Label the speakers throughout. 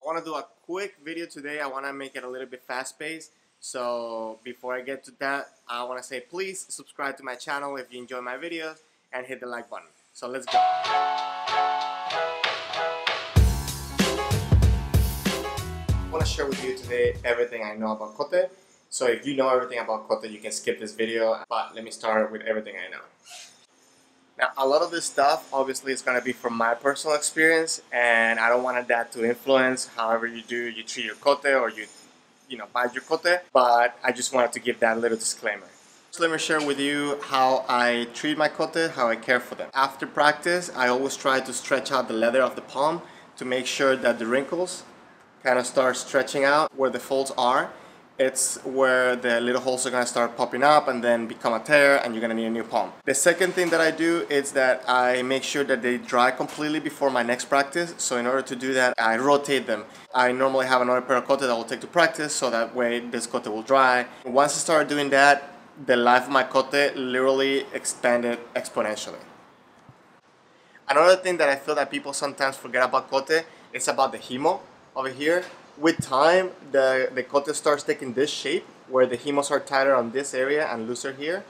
Speaker 1: I want to do a quick video today. I want to make it a little bit fast-paced. So before I get to that, I want to say please subscribe to my channel if you enjoy my videos and hit the like button. So let's go. I want to share with you today everything I know about kote. So if you know everything about kote, you can skip this video, but let me start with everything I know. Now, a lot of this stuff obviously is going to be from my personal experience, and I don't want that to influence however you treat your kote or you know, buy your kote, but I just wanted to give that little disclaimer. So let me share with you how I treat my kote, how I care for them. After practice, I always try to stretch out the leather of the palm to make sure that the wrinkles kind of start stretching out where the folds are. It's where the little holes are going to start popping up and then become a tear, and you're going to need a new palm. The second thing that I do is that I make sure that they dry completely before my next practice. So in order to do that, I rotate them. I normally have another pair of kote that I will take to practice, so that way this kote will dry. Once I start doing that, the life of my kote literally expanded exponentially. Another thing that I feel that people sometimes forget about kote is about the himo over here. With time, the kote starts taking this shape where the himos are tighter on this area and looser here.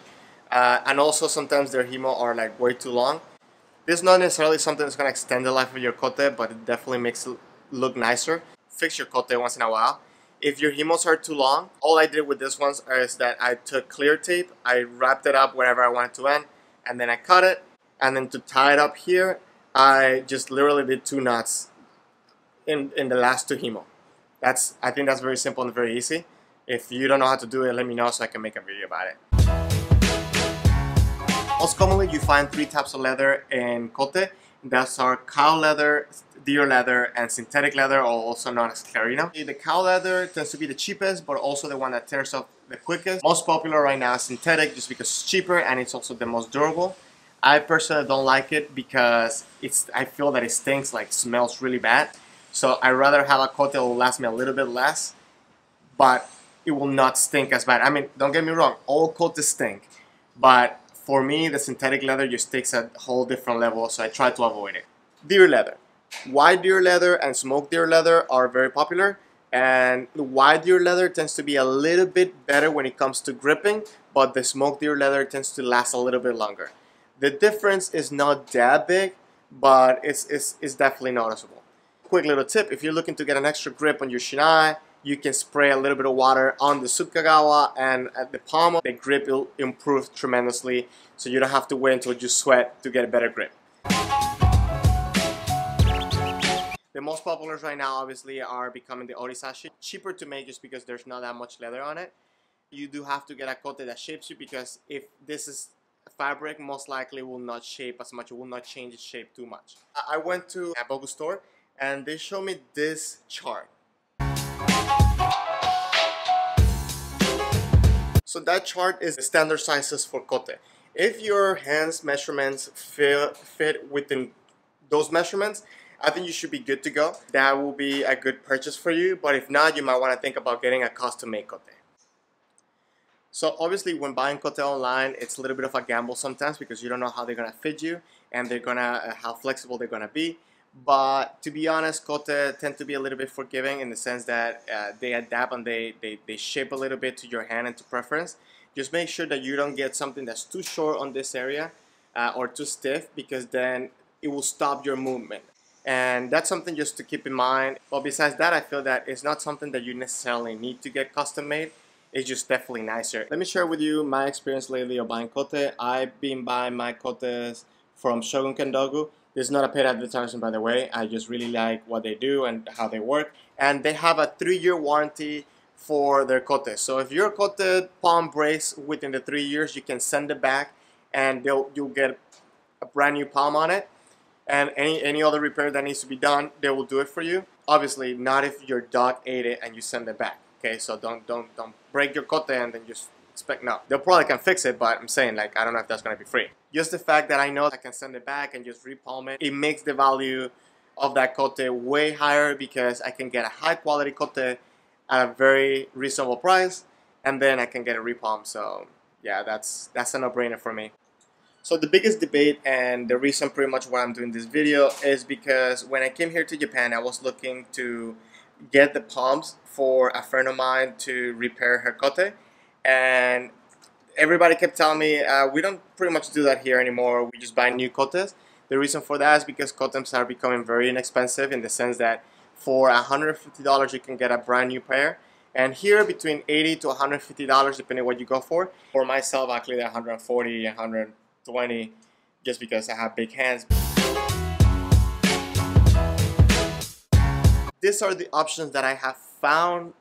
Speaker 1: And also sometimes their himo are like way too long. This is not necessarily something that's going to extend the life of your kote, but it definitely makes it look nicer. Fix your kote once in a while. If your himos are too long, all I did with this one is that I took clear tape, I wrapped it up wherever I wanted to end, and then I cut it. And then to tie it up here, I just literally did 2 knots in the last 2 himo. I think that's very simple and very easy. If you don't know how to do it, let me know so I can make a video about it. Most commonly, you find 3 types of leather in kote. Those are cow leather, deer leather, and synthetic leather, or also known as clarino. The cow leather tends to be the cheapest, but also the one that tears up the quickest. Most popular right now is synthetic, just because it's cheaper and it's also the most durable. I personally don't like it because I feel that it stinks, like smells really bad. So I'd rather have a kote that will last me a little bit less, but it will not stink as bad. I mean, don't get me wrong, all kotes stink, but for me, the synthetic leather just takes a whole different level, so I try to avoid it. Deer leather. White deer leather and smoked deer leather are very popular, and the white deer leather tends to be a little bit better when it comes to gripping, but the smoked deer leather tends to last a little bit longer. The difference is not that big, but it's definitely noticeable. Quick little tip, if you're looking to get an extra grip on your shinai, you can spray a little bit of water on the tsukagawa, and at the palm, the grip will improve tremendously, so you don't have to wait until you sweat to get a better grip. The most popular right now obviously are becoming the orisashi. Cheaper to make just because there's not that much leather on it. You do have to get a kote that shapes you, because if this is fabric, most likely will not shape as much, it will not change its shape too much. I went to a Bogu store and they showed me this chart. So that chart is the standard sizes for kote. If your hands measurements fit within those measurements, I think you should be good to go. That will be a good purchase for you, but if not, you might want to think about getting a custom-made kote. So obviously when buying kote online, it's a little bit of a gamble sometimes because you don't know how they're going to fit you and how flexible they're going to be. But to be honest, kote tend to be a little bit forgiving in the sense that they adapt and they shape a little bit to your hand and to preference. Just make sure that you don't get something that's too short on this area or too stiff, because then it will stop your movement. And that's something just to keep in mind. But besides that, I feel that it's not something that you necessarily need to get custom made. It's just definitely nicer. Let me share with you my experience lately of buying kote. I've been buying my kotes from Shogun Kendogu. This is not a paid advertisement, by the way. I just really like what they do and how they work. And they have a 3-year warranty for their kote. So if your kote palm breaks within the 3 years, you can send it back and you'll get a brand new palm on it. And any other repair that needs to be done, they will do it for you. Obviously, not if your dog ate it and you send it back. Okay, so don't break your kote and then just expect no. They probably can fix it, but I'm saying, like, I don't know if that's gonna be free. Just the fact that I know I can send it back and just repalm it, it makes the value of that kote way higher, because I can get a high quality kote at a very reasonable price, and then I can get a repalm. So yeah, that's a no-brainer for me. So the biggest debate, and the reason pretty much why I'm doing this video, is because when I came here to Japan, I was looking to get the palms for a friend of mine to repair her kote, and everybody kept telling me we don't pretty much do that here anymore. We just buy new kotes. The reason for that is because kotems are becoming very inexpensive, in the sense that for $150 you can get a brand new pair, and here between $80 to $150 depending what you go for. For myself, actually they're $140, $120, just because I have big hands. These are the options that I have found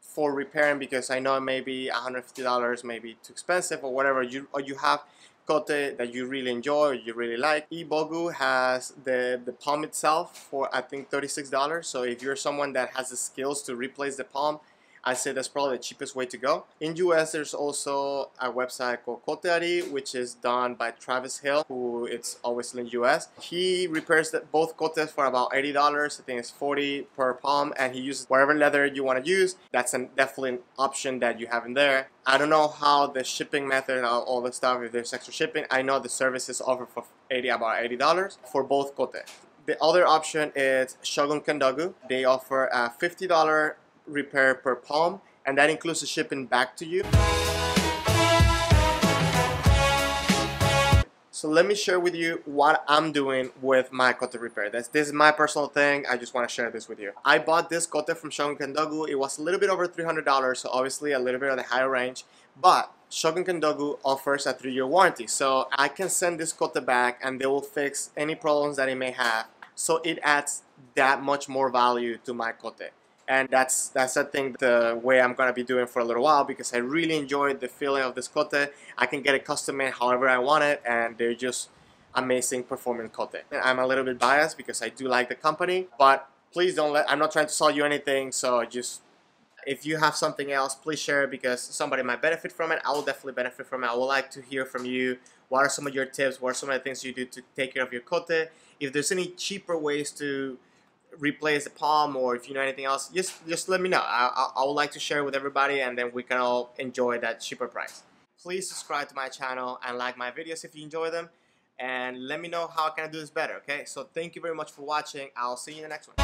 Speaker 1: for repairing, because I know maybe $150 may be too expensive or whatever. You have kote that you really enjoy or you really like. Ibogu has the palm itself for I think $36. So if you're someone that has the skills to replace the palm, I say that's probably the cheapest way to go. In US, there's also a website called Koteari, which is done by Travis Hill, who it's obviously in US. He repairs both kotes for about $80. I think it's $40 per palm, and he uses whatever leather you want to use. That's definitely an option that you have in there. I don't know how the shipping method and all the stuff, if there's extra shipping. I know the service is offered for about $80 for both kote. The other option is Shogun Kendogu. They offer a $50 repair per palm, and that includes the shipping back to you. So let me share with you what I'm doing with my kote repair. This is my personal thing. I just want to share this with you. I bought this kote from Shogun Kendogu. It was a little bit over $300, so obviously a little bit of the higher range, but Shogun Kendogu offers a 3-year warranty, so I can send this kote back and they will fix any problems that it may have. So it adds that much more value to my kote. And that's I think the way I'm gonna be doing for a little while, because I really enjoyed the feeling of this kote. I can get it custom made however I want it, and they're just amazing performing kote. And I'm a little bit biased because I do like the company, but please don't I'm not trying to sell you anything, so just if you have something else, please share it, because somebody might benefit from it. I will definitely benefit from it. I would like to hear from you. What are some of your tips? What are some of the things you do to take care of your kote? If there's any cheaper ways to replace the palm, or if you know anything else, just let me know. I would like to share with everybody, and then we can all enjoy that cheaper price. Please subscribe to my channel and like my videos if you enjoy them, and let me know how I can do this better. Okay, so thank you very much for watching. I'll see you in the next one.